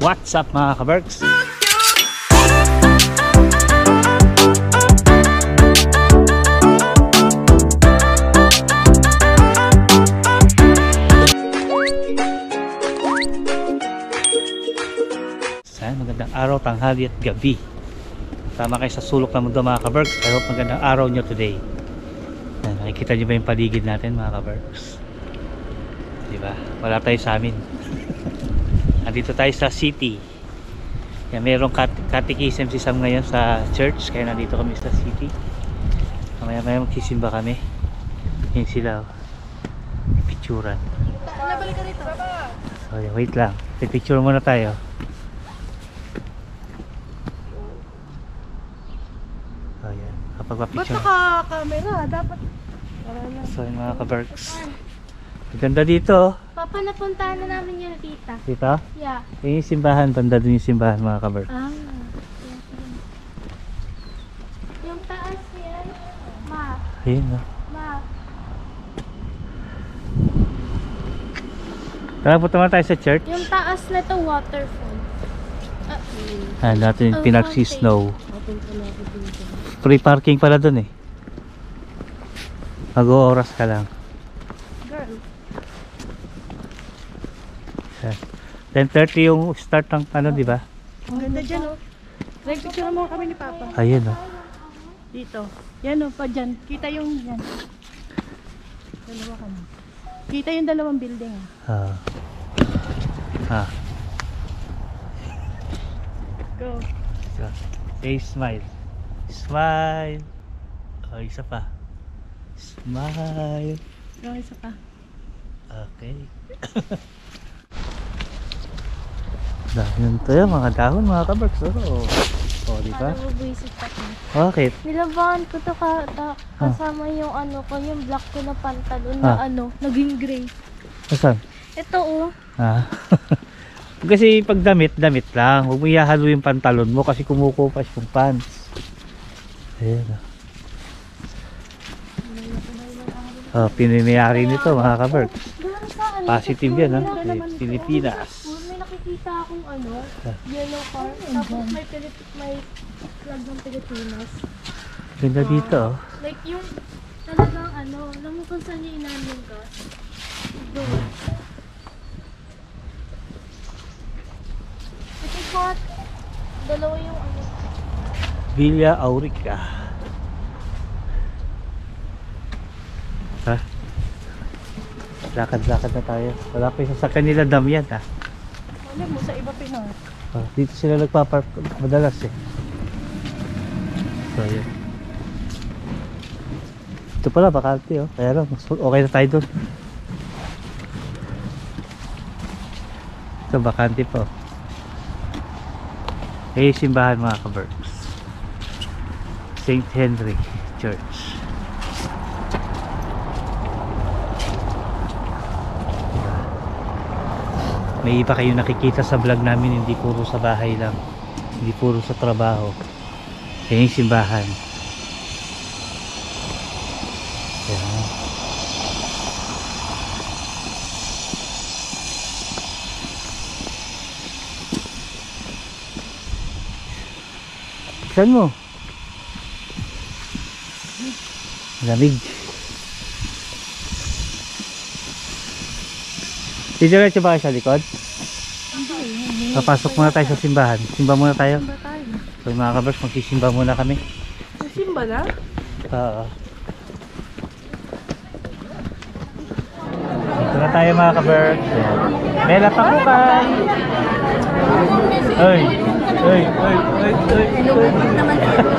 What's up mga kaberks? Magandang araw, tanghali at gabi. Tama kayo sa sulok ng mundo mga kaberks. I hope magandang araw nyo today. Nakikita nyo ba yung paligid natin mga kaberks? Diba? Wala tayo sa amin. Nandito tayo sa city. Kaya mayroong catechism si Sam ngayon sa church. Kaya nandito kami sa city. Mamaya magsisimba kami. Yan sila. Picturan. Nabalik ka rito. So wait lang. Picture muna tayo. Ayan. Kapag Ba't pa-picture. naka-camera? Dapat. So yung mga kaberks. Maganda dito. Papa, napuntahan na namin yung tita. Dito? Yeah. Yung simbahan. Banda dun yung simbahan mga kaberks. Ah. Yung taas yan. Ma. Ayun no. Ma. Tara, punta muna tayo sa church. Yung taas na to waterfall. Natin yung Oh, pinagsi-snow. Free parking pala dun eh. Mag-ooras ka lang. Girl. 10:30 yung start ng ano, di ba? Ang ganda dyan, oh. Nag-picture mo kami ni Papa. Ayun oh. Dito. Yan, oh, pa dyan. Kita yung yan. Dalawa ka na. Kita yung dalawang building. Go. So, say smile. Smile. Oh, isa pa. Smile. Go, isa pa. Okay. Dahil tayo mga dahon mga kaberks. Oh, di ba? Ano mo buwisit pa ko? Bakit? Nilabahan ko to kasama yung ano ko, yung black ko na pantalon na ano, naging gray. Saan? Ito oh. Kasi pag damit lang. Huwag mo ihahalo yung pantalon mo kasi kumukupas yung pants. Ayan oh. Pinimayari nito mga kaberks. Positive yan ha. Pilipinas. May nakikita akong ano, yellow car. Tapos may flag ng Pilipinas. Ganda dito oh. Like yung talagang ano, alam mo kung saan niya inamin yung gas? Doon. Ito po, dalawa yung ano. Villa Aurica. Ha? Lakad-lakad na tayo. Wala pa yung sasakyan nila dam yan ha. Alam mo, sa iba Pinoy. Dito sila nagpapark madalas eh. So yun. Ito pala bakante oh. Kaya lang okay na tayo doon. Ito bakante po. Simbahan mga kaberks. St. Henry Church. May iba kayo nakikita sa vlog namin, hindi puro sa bahay lang, hindi puro sa trabaho. Yan yung simbahan. Yan. Saan mo? Lamig. Didiretso ba kayo sa likod? Hindi. Papasok muna tayo sa simbahan. Simba muna tayo. Simba tayo. So mga kabers, magsisimba muna kami. Simba na? Oo. Dito na tayo mga kabers. Bella Pakukan! Oy! Oy! Oy! Oy! Oy!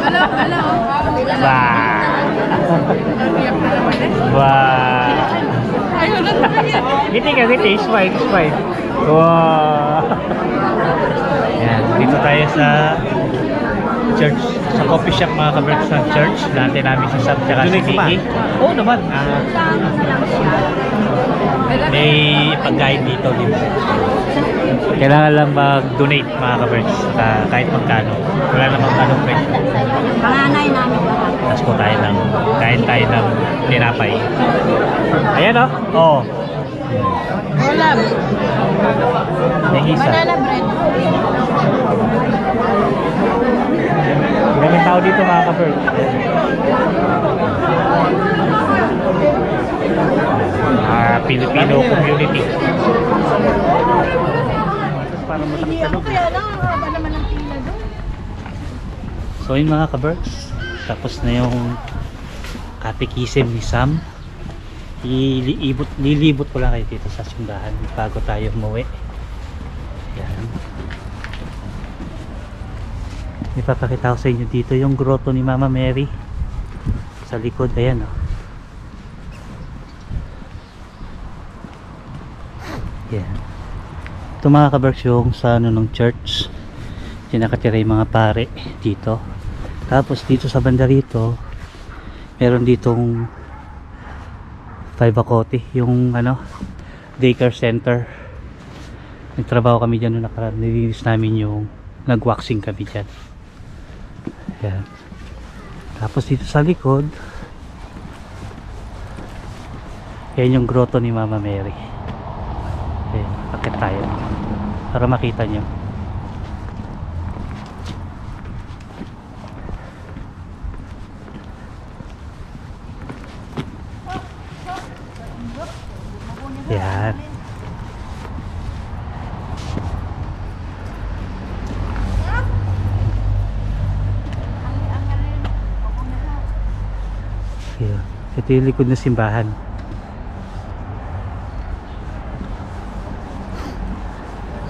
Hello, hello. Bah! Bah! Ngiti ka, ngiti. Smile, smile. Wow! Yan, dito tayo sa church, sa coffee shop mga kaberks ng church. Dati namin sa Sam tsaka si Vicky. Oo naman. May pagkain dito din. Kailangan lang mag-donate mga kaberks kahit magkano. Wala namang tanong presyo. Panganay namin. Tapos po tayo ng, kain tayo ng tinapay. Ayan o. Oh. Wala. May isa. Banana bread. Daming tao dito mga ka-bird. Filipino community. Para Hindi ako kaya lang. Ang haba naman ng pila doon. So yun mga ka-birds, tapos na yung katikisim ni Sam. Lilibot ko lang kayo dito sa simbahan bago tayo umuwi. Yan. Ipapakita ko sa inyo dito yung grotto ni Mama Mary sa likod. Ayan o. Yan. Ito mga ka-birds yung sa ano ng church. Nakatira yung mga pare dito. Tapos dito sa banda rito meron ditong 5 Akote, yung ano daycare center. Nagtrabaho kami dyan nung nakaraan. Nilinis namin yung nag-waxing kami dyan. Ayan. Tapos dito sa likod yan yung grotto ni Mama Mary. Ayan, akit tayo para makita nyo. Yan. Yan. Ito yung likod na simbahan.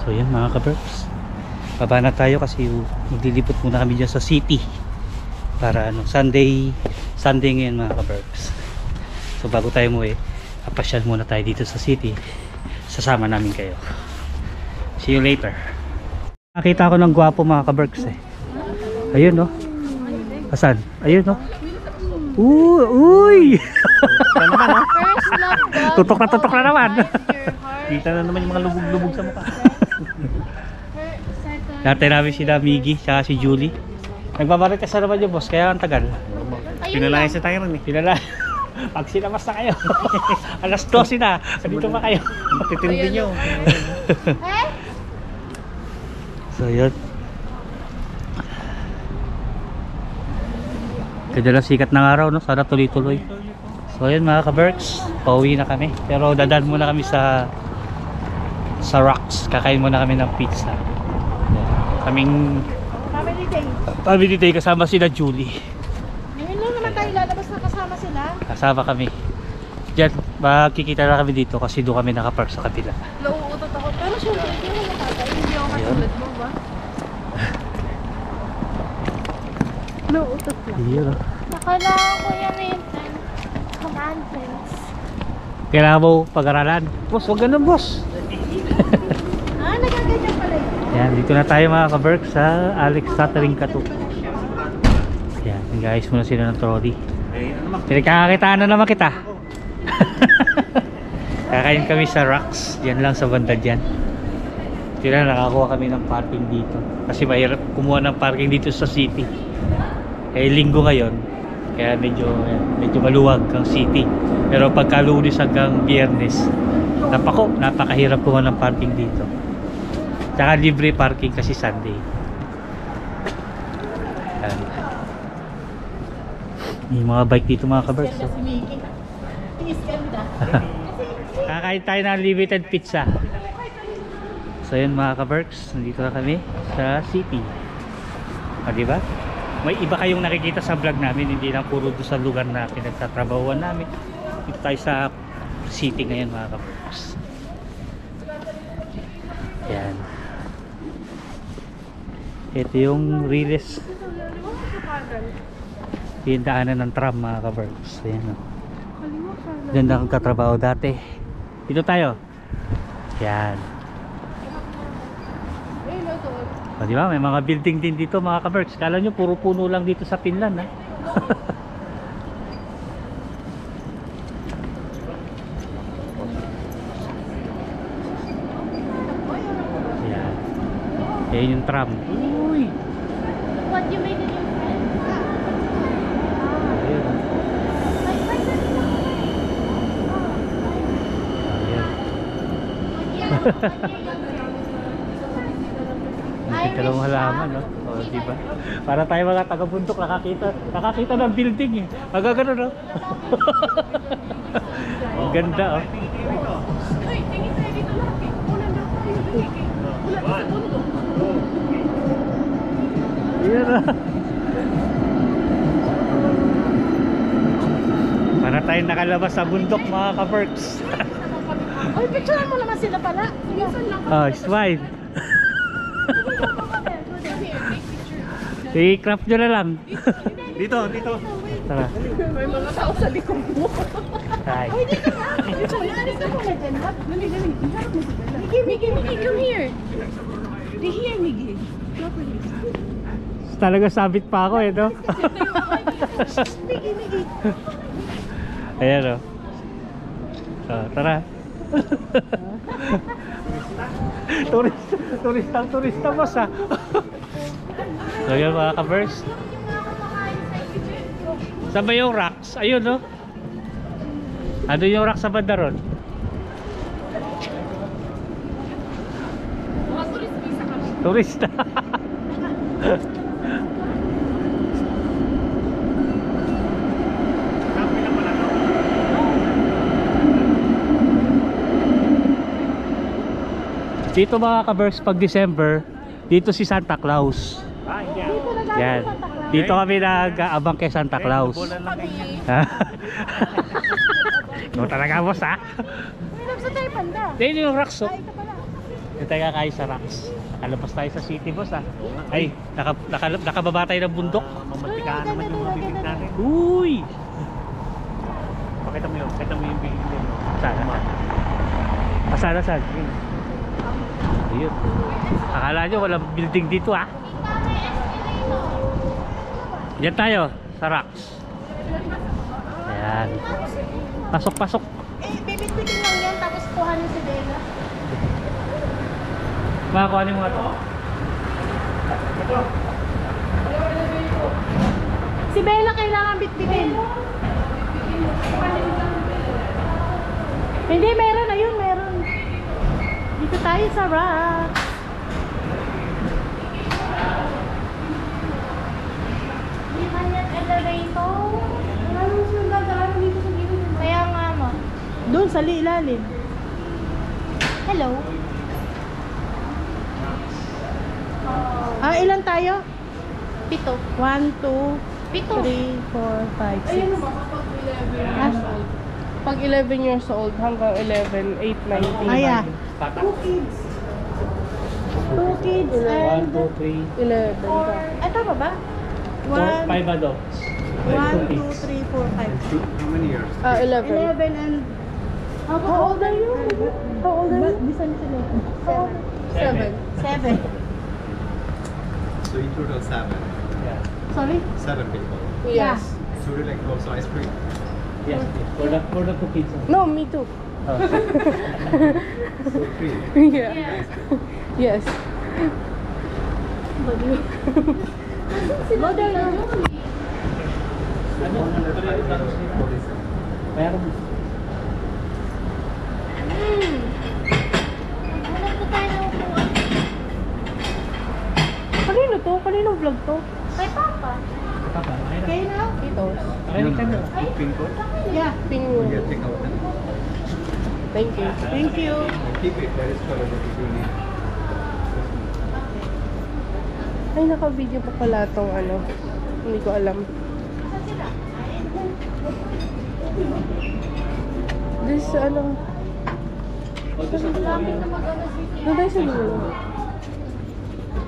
So yan mga ka-birds, baba na tayo kasi maglilipot muna kami dyan sa city para ano, Sunday ngayon mga ka-birds. So bago tayo umuwi, papasyal muna tayo dito sa city. Sasama namin kayo. See you later. Nakita ko ng gwapo mga ka-birds eh. Ayun no. Asan? Ayun no. Uy! First love God. Tutok na naman. Your heart. Kita na naman yung mga lubog-lubog sa mukha. Second. Dati namin sila Miggy tsaka si Julie. Nagbabarit ka sa naman yung boss, kaya ang tagal. Ayun sa tayo rin eh. Pinala. Pag sinamas na kayo. Alas 12 na. Dito pa kayo. Matitindi nyo. Eh? So yun. Kadalas sikat ng araw no. Sana tuloy-tuloy. So yun mga ka-Berks, pauwi na kami. Pero dadaan muna kami sa Rocks. Kakain muna kami ng pizza. Kaming Family day. family day kasama sila Julie. Ngayon lang naman tayo lalabas na kasama sila. Kasama kami. Diyan, makikita na kami dito kasi doon kami nakapark sa kabila. Nauutot ako. Pero syempre, hindi ako nakatay. Hindi ako katulad mo ba? Nauutot lang. Yun oh. Nakailangan ko yan na yung commandments. Kailangan mo pag-aralan. Boss, huwag ganun boss. Nagaganyan pala yun. Yan, dito na tayo mga ka-Berk sa Alex Catering Katu. Yan, nag-ayos muna sila ng trolley. Pinagkakakitaan na naman kita. Kakain kami sa Rocks. Diyan lang sa banda dyan. Tira, nakakuha kami ng parking dito. Kasi mahirap kumuha ng parking dito sa city. Eh, linggo ngayon. Kaya medyo maluwag ang city. Pero pagka Lunes hanggang Biyernes, napakahirap kumuha ng parking dito. Tsaka libre parking kasi Sunday. Yan. May mga bike dito mga ka-Berks. Ganda si Mickey. Tingis ganda. Kakain tayo ng limited pizza. So yun mga ka-Berks, nandito na kami sa city. O diba? May iba kayong nakikita sa vlog namin, hindi lang puro doon sa lugar na pinagtatrabahuan namin. Dito tayo sa city ngayon mga ka-Berks. Yan. Ito yung Riles. Yung daanan ng tram mga ka-Berks. Ayan o. Diyan na akong katrabaho dati. Dito tayo. Yan. O diba? May mga building din dito mga ka-Berks. Kala nyo puro puno lang dito sa Finland ha. Yan. Yan yung tram. Uy! What, you made a new friend? Ayun. Like, Ayan. Dito lang halaman, no? O, diba? Para tayo mga taga-bundok, nakakita ng building eh. Magagano, no? Ang ganda, oh. Ay, tingin tayo dito lang. Ulan na tayo. Ulan sa bundok. Yan, oh. Para tayo nakalabas sa bundok, mga ka-perks. Ay, picturean mo naman sila pala. Minsan lang. Oh, smile. I-crop nyo na lang. Dito, dito. Tara. May mga tao sa likod mo. Ay. Ay, dito na. Dito na. Dito mo na dyan. Dali, dali. Harap mo sila. Miggy, Miggy, come here. Di here, Miggy. Talaga sabit pa ako eh, no? Miggy, Miggy. Ayan, oh. Oh, tara. turista boss, ah. So yun, mga ka-verse. Saan ba yung rocks? Ayun, no? Ano yung rocks sa banda ron? Turista. Dito mga ka-verse, pag December, dito si Santa Claus. Yan. Dito kami nag-aabang kay Santa Claus. No talaga, boss, ha? May sa tayo panda. Dito yung rocks, oh. Ay, ito pala. Dito tayo kakain sa rocks. Nakalabas tayo sa city, boss, ha? Ay, nakababa tayo ng bundok. Mamantikaan naman yung mga bibig natin. Uy! Pakita mo yun. Pakita mo yung bibig din. Saan? Saan? Ayun. Akala nyo walang building dito, ha? Diyan tayo, sa rocks. Ayan. Pasok. Eh, bibit-bitin lang yan, tapos kuhanin si Bella. Makakuha mo nga ito. Si Bella kailangan bit-bitin. Hindi, meron. Ayun, meron. Dito tayo sa rock. Di ba yan elevator? Ano yung gagawin dito sa gilid? Kaya nga mo. Doon, sa ilalim. Hello. Ah, ilan tayo? 7. 1, 2, 3, 4, 5, 6. Ayun ba kapag 11 years old? Pag 11 years old hanggang 11, 8, 9, 10. Ah, yeah. 2 kids. 2 kids and 1, 2, 3, 11 4. ka. Ay, tama ba? 4, 1, 5 adults. 1, 2, 3, 4, 5. How many years? 11. 11 and... How old are you? How old are you? Bisan sila. 7. 7. So in total 7. Yeah. Sorry? 7 people. Yes. So would you like also ice cream? Yes. For the 2 kids. No, me too. Oh. So 3. Yeah. Yes. Mother na. Ano? Meron. Kanino to? Kaninong vlog to? Kay Papa. Papa, okay na. Kayo na? Ito. Okay na tayo. Pin code? Yeah. Ping. Yeah, take out that. Thank you. Thank you. Keep it. That is for the people. Ay, naka-video pa pala tong ano. Hindi ko alam. This, ano. Doon tayo sa dulo.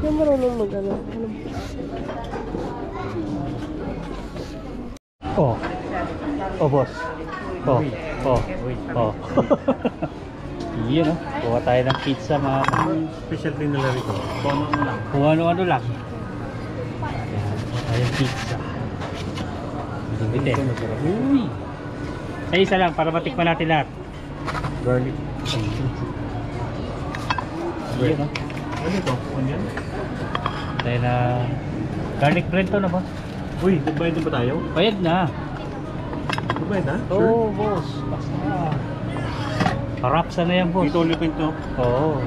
Yung marunong mag-ano. Ano? Oh. Oh, boss. Oh. Yun, oh. Kuha tayo ng pizza, mga Special din nila rito. Kung lang. kung ano-ano lang. Ayan. Ayun, pizza. Bitin. Uy! Sa isa lang, para matikman natin lahat. Garlic. Yun, oh. Ano ito? Onion? Tayo na garlic bread to na, boss. Uy, nagbayad din ba tayo? Bayad na. Nagbayad na? Oo, boss. Basta. Rapsa na yan, boss. Dito ulit ito. Oo.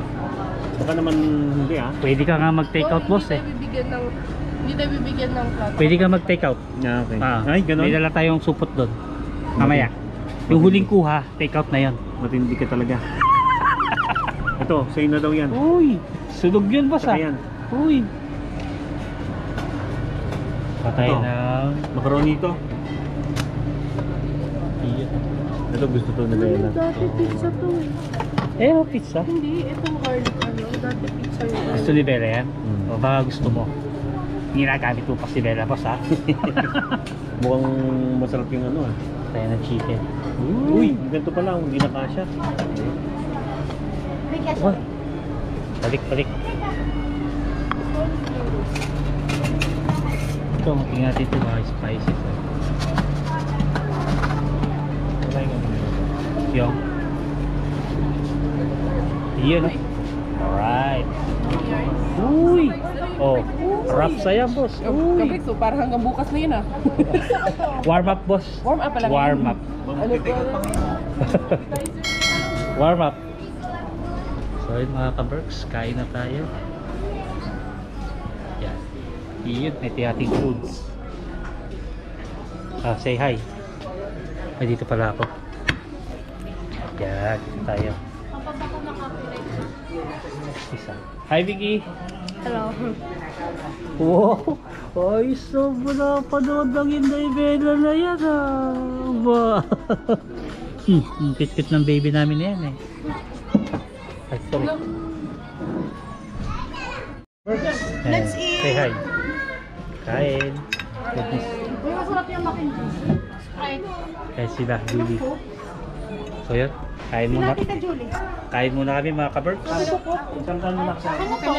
Baka naman hindi ah. Pwede ka nga mag-take out, boss eh. Hindi tayo bibigyan ng plato. Pwede ka mag-take out. Yeah, okay. May Ay, ganun. dala tayong supot doon. Mamaya. Yung huling kuha, take out na yan. Matindi ka talaga. Ito, sa'yo na daw yan. Uy, sunog yun, boss ah. Saka yan. Uy. Patay Ito. na. Macaroni ito. Iyon. Ito gusto to nila yan. Dati pizza to eh. Eh, oh, pizza. Hindi, itong garlic ano. Dati pizza yun. Gusto ni Bella yan? Mm. O baka gusto mo? Ginagamit mo pa si Bella, boss ha? Mukhang masarap yung ano ah. Tayo ng chicken. Uy, ganito pala. Hindi na kasha. Oh. Balik. Ito, tingnan natin ito mga spices. Wala yung ano. Yung. Yun oh. Alright. Uy! Oh, wrap saya boss. Uy! Kapit, so parang hanggang bukas na yun ah. Warm up boss. Warm up pala. Warm up. Ano po? Warm up. So yun mga ka-Berks, kain na tayo. Yan. Iyon, may ating foods. Ah, say hi. Ay, dito pala ako. Yan, dito tayo. Isa. Hi Vicky! Hello. Wow! Ay, sobra panood ang Inday Bella na yan ah! Ba! Ang kit-kit ng baby namin na yan eh. Ay, sorry. Let's Ayan. eat. Say hi. Kain. Goodness. Uy, masarap yung mac and cheese. Sprite. Kain sila, Julie. So yun, kain muna. Tita Julie. Kain muna kami mga ka-Berks. Isang taon na sa Ano to?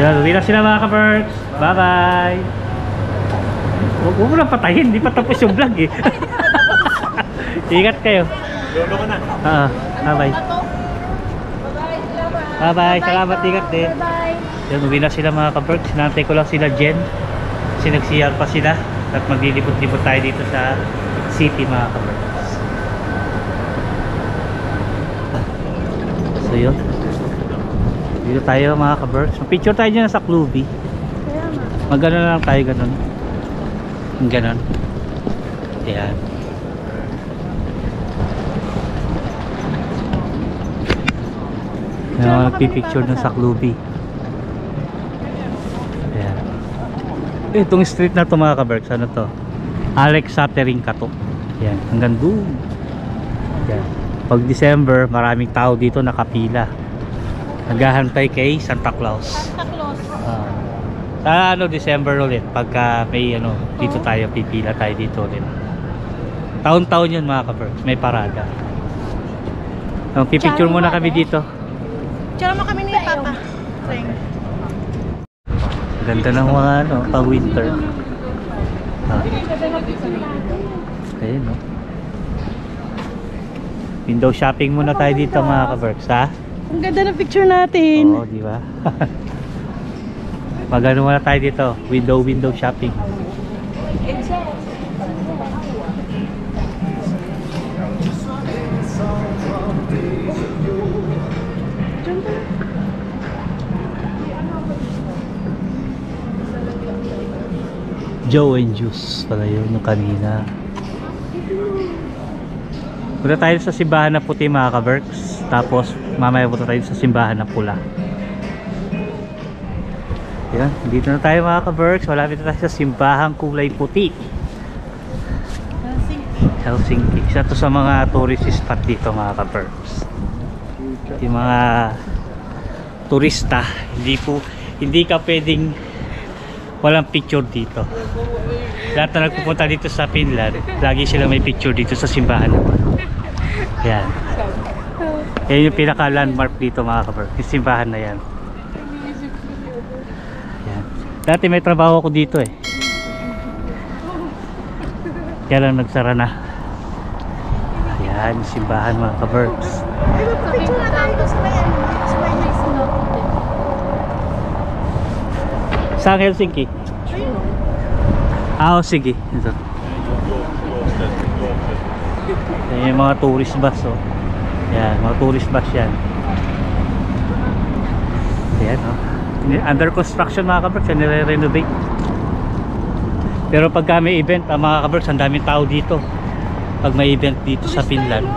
Yan, uwi na sila mga ka-Berks. Bye-bye! Huwag mo na patayin, hindi pa tapos yung vlog eh. Ingat kayo. lolo ka na. Bye-bye. Bye-bye, salamat, ingat din. Bye-bye. Yan, uwi na sila mga ka-Berks. Sinantay ko lang sila Jen. Kasi nag-CR pa sila. At maglilipot-lipot tayo dito sa city mga ka-Berks. So yun. Dito tayo mga ka-Berks. Picture tayo dyan sa Cluby. Kaya nga. Magano na lang tayo ganun. Ganon. Ayan. Nagpipicture dun sa Cluby. Ayan. Itong street na to mga ka-Berks, ano to? Alex Satering Kato. Ayan, hanggang doon. Ayan. Pag December, maraming tao dito nakapila. Naghahantay kay Santa Claus. Santa Claus. Sa December ulit pagka may dito tayo, pipila tayo dito ulit. Taon-taon yun mga ka-Berks, may parada. Pipicture muna kami dito. Tsara mo kami ni Papa. Ganda ng mga pang winter. Ayun no. Window shopping muna tayo dito mga ka-Berks, ha? Ang ganda ng picture natin. Oo, di ba? Magano muna tayo dito, window shopping. Joe and Juice pala yun nung kanina. Punta tayo sa simbahan na puti mga ka-Berks. Tapos mamaya punta tayo sa simbahan na pula. Yan, dito na tayo mga ka-Berks. Malapit na tayo sa simbahang kulay puti. Helsinki. Isa to sa mga tourist spot dito mga ka-Berks. Yung mga turista, hindi ka pwedeng walang picture dito. Lahat na nagpupunta dito sa Finland, lagi sila may picture dito sa simbahan naman. Yan. Yan yung pinaka landmark dito mga kabarks, yung simbahan na yan. Yan. Dati may trabaho ko dito eh. Kaya lang nagsara na. Ayan, yung simbahan mga kabarks. Picture na tayo sa may ano, sa may high school. Sa Helsinki? Ah, oh, sige. Ito. Ayan yung mga tourist bus oh. Yan, mga tourist bus yan. Ayan oh. Under construction mga kabarks, nire-renovate. Pero pagka may event, mga kabarks, ang daming tao dito. Pag may event dito sa Finland.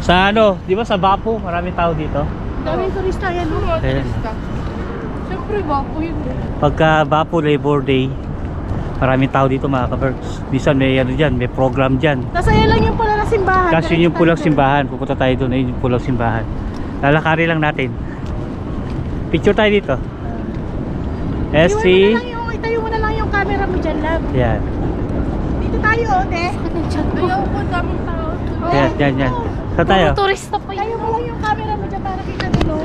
Sa ano, di ba sa Vapo, maraming tao dito. Daming turista yan, no? Ayan. Siyempre, bapo yun. Pagka Vapo Labor Day, maraming tao dito mga kabarks. Bisan may ano dyan, may program dyan. Nasa yan lang yung pula na simbahan. Kasi yun yung pulang simbahan. Pupunta tayo doon, ayun yung pulang simbahan. Lalakari lang natin. Picture tayo dito. SC. Itayo mo na lang yung camera mo dyan, love. Yan. Dito tayo, ote. Ayaw ko, daming tao. Yan. Saan tayo? Turista pa Itayo mo lang yung camera mo dyan para kita dito.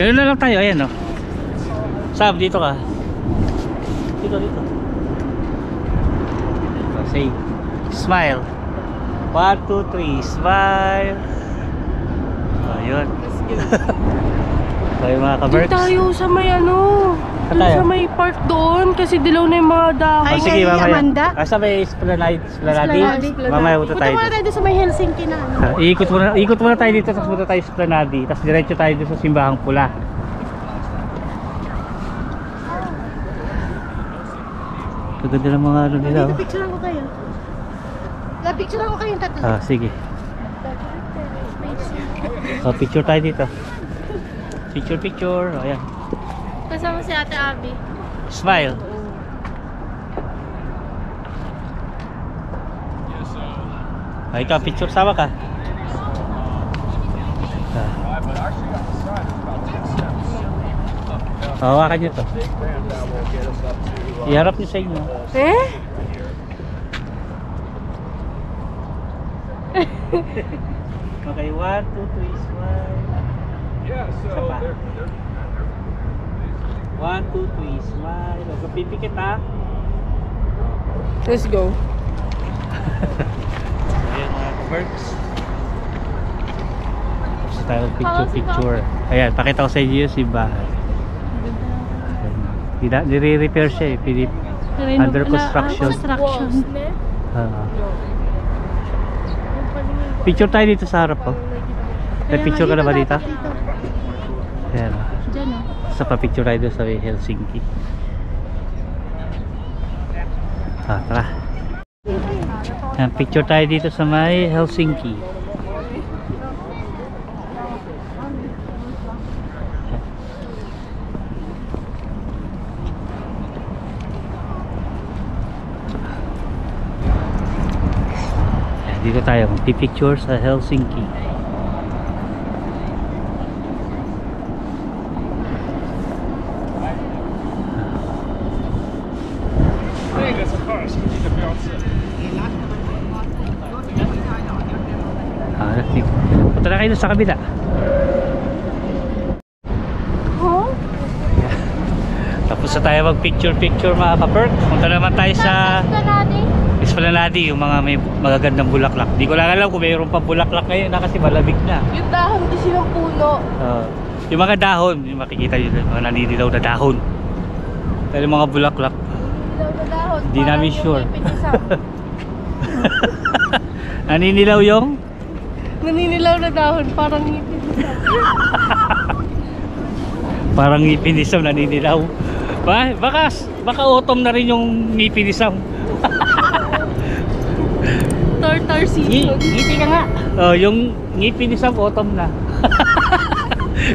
Ganun na lang tayo, ayan o. Sam, dito ka. Dito. Say, smile. 1, 2, 3, smile. Ayun. So yung mga Doon kaberks. tayo sa may ano. Saan Doon tayo? sa may park doon. Kasi dilaw na yung mga dahon. Oh, sige, mamaya. Amanda? Sa may Esplanade. Esplanade. Mamaya punta Punta tayo. muna tayo doon sa may Helsinki na ano. Ikot muna tayo dito, tapos punta tayo sa Esplanade. Tapos diretso tayo dito sa Simbahang Pula. Kaganda ng mga ano nila. Dito picturean ko kayo. Picturean ko kayong tatlo. Ah, sige. Oh, picture tayo dito. Picture. Oh, ayan. Kasama si Ate Abby. Smile. Ay, ikaw, picture, sama ka. Hawakan nyo to. Iharap nyo sa inyo. Eh? Okay, 1, 2, 3, smile. Isa pa. 1, 2, 3, smile. Huwag kang pipikit ha. Let's go. Ayan mga ka-birds. Tapos tayo picture. Ayan, pakita ko sa inyo yung simbahan. Nire-repair siya eh. Under construction. Picture tayo dito sa harap oh. May picture ka na ba dito? Ayan oh. Diyan o. Sa pa-picture tayo dito sa Helsinki. Tara. Ayan, picture tayo dito sa may Helsinki. Dito tayo magpipicture sa Helsinki. Punta na kayo sa kabila. Oh? Tapos na tayo mag-picture mga ka-perk. Punta naman tayo sa Esplanade, yung mga may magagandang bulaklak. Di ko lang alam kung mayroon pa bulaklak ngayon na kasi malamig na. Yung dahon kasi ng puno. Yung mga dahon, yung makikita yun, mga naninilaw na dahon. Pero yung mga bulaklak, Dilaw na dahon. di namin Parang sure. yung ngipin isang. Naninilaw yung? Naninilaw na dahon. Parang ngipin isang. Parang ngipin-isam naninilaw. Baka autumn na rin yung ngipin-isam. Tartar season. Ngipin ka nga. Oh, yung ngipin-isam autumn na.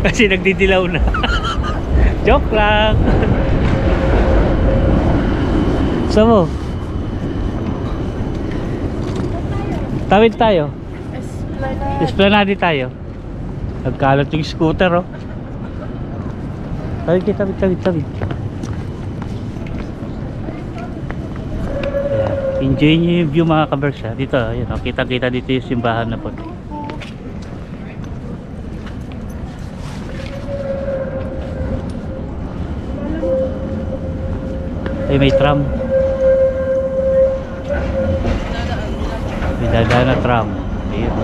Kasi nagdidilaw na. Joke lang. Saan mo? Tawid tayo. Esplanade tayo. Nagkalat yung scooter oh. Tawid. Ayan. Enjoy nyo yung view mga kaberks ha. Dito, yun, oh, kita dito yung simbahan na po. Ay, may tram. May dadaan na tram. Ayun.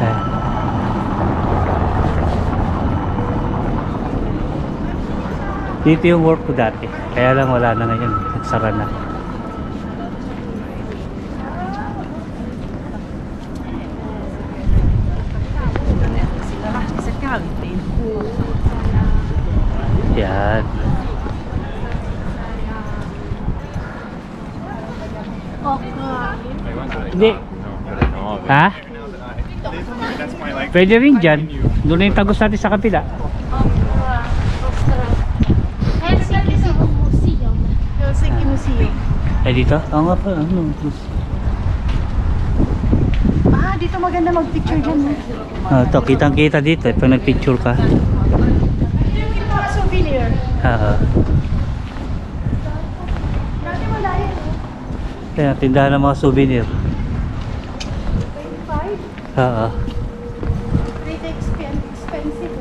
Ah. Dito yung work ko dati. Kaya lang wala na ngayon. Nagsara na. Yan. Hindi. Ha? Pwede rin dyan. Doon na yung tagos natin sa kapila. Helsinki Museum. Eh dito? Oo nga pa. Ano? Ah, dito maganda mag-picture dyan. Ito, kitang-kita dito. Pag nag-picture ka. Yung mga souvenir. Dati malayo. Kaya tindahan ng mga souvenir. 25. Oo. Pretty expensive.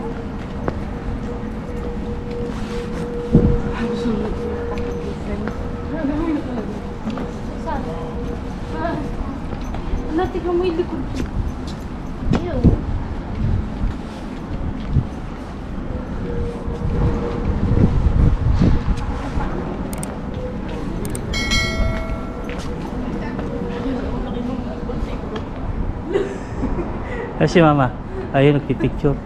Tignan mo yung likod. Ew. Kasi mama, ayun nagpipicture.